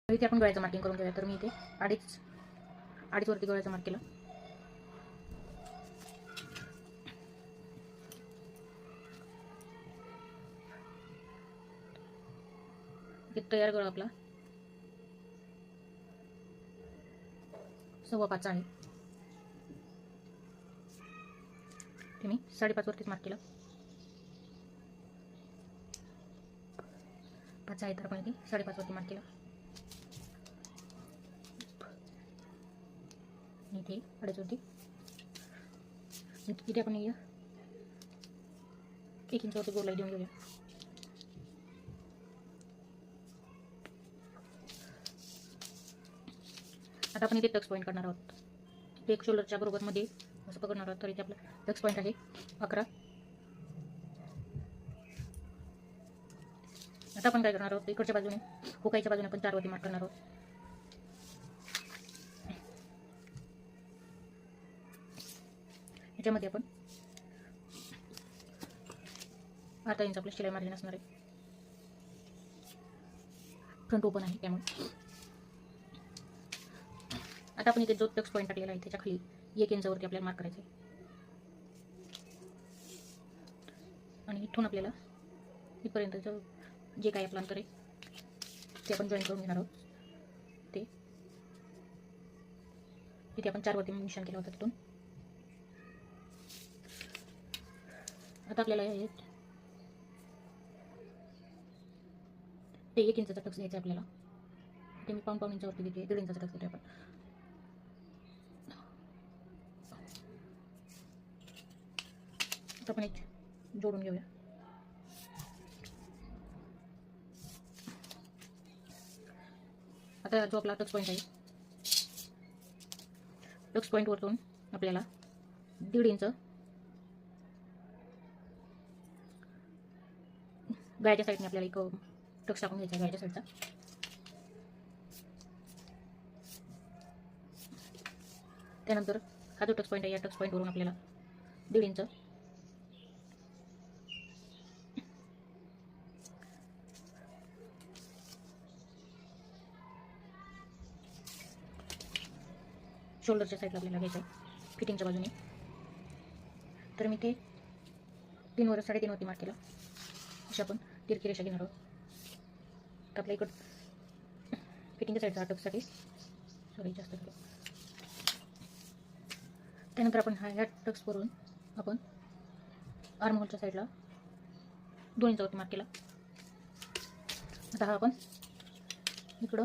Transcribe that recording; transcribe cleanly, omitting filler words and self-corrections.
इथे आपण गळ्याचं मार्किंग करून घेऊया. तर मी इथे अडीच वरती गळ्याचं मार्क केलं. तयार गळा आपला 5.25 आहे. ते मी 5.5 वरतीच मार्क केलं. 5 आहे तर आपण इथे 5.5 वरती मार्क केलं. इथे 2.5 वरती इथे आपण 1 इंच वरती गोलाई देऊन घेऊया. आता आपण इथे टक्स पॉईंट करणार आहोत. ते एक शोल्डरच्या बरोबर मध्ये असं पकडणार आहोत. तर इथे आपला टक्स पॉईंट आहे 11. आता आपण काय करणार आहोत, इकडच्या बाजूने हुकाईच्या बाजूने आपण 4 वरती मार्क करणार आहोत. याच्यामध्ये आपण 8 इंच आपलं शिलाई मार्जिन असणार आहे. फ्रंट ओपन आहे त्यामुळे. आता आपण इथे जो टक्स पॉईंट टाकलेला आहे त्याच्या खाली 1 इंचावरती आपल्याला मार्क करायचं आहे. आणि इथून आपल्याला इथपर्यंतचं जे काही आपलं अंतर आहे ते आपण जॉईन करून घेणार आहोत. ते इथे आपण 4 वरती निशाण केलं होतं. तिथून आता आपल्याला ते 1 इंचाचा टक्स घ्यायचा आहे आपल्याला. ते मी पाऊण इंचावरती घेते. 1.5 इंचाचा टक्स घेते आपण. आता आपण एक जोडून घेऊया. आता जो आपला टक्स पॉईंट आहे, टक्स पॉईंट वरतून आपल्याला 1.5 इंच गळ्याच्या साईडने आपल्याला एक टक्स टाकून घ्यायचा गळ्याच्या साईडचा. त्यानंतर हा जो टक्स पॉईंट आहे या टक्स पॉईंट वरून आपल्याला 1.5 इंच शोल्डरच्या साईडला आपल्याला घ्यायचं आहे फिटिंगच्या बाजूने. तर मी ते 3 वर 3.5 वरती मार्क केला. अशी आपण तिरकी रेषा घेणार आहोत. तर आपल्या इकडं फिटिंगच्या साईडचा टक्ससाठी जास्त झालं. त्यानंतर आपण ह्या टक्सवरून आपण आर्महोलच्या साईडला 2 इंचावरती मार्क केला. आता हा आपण इकडं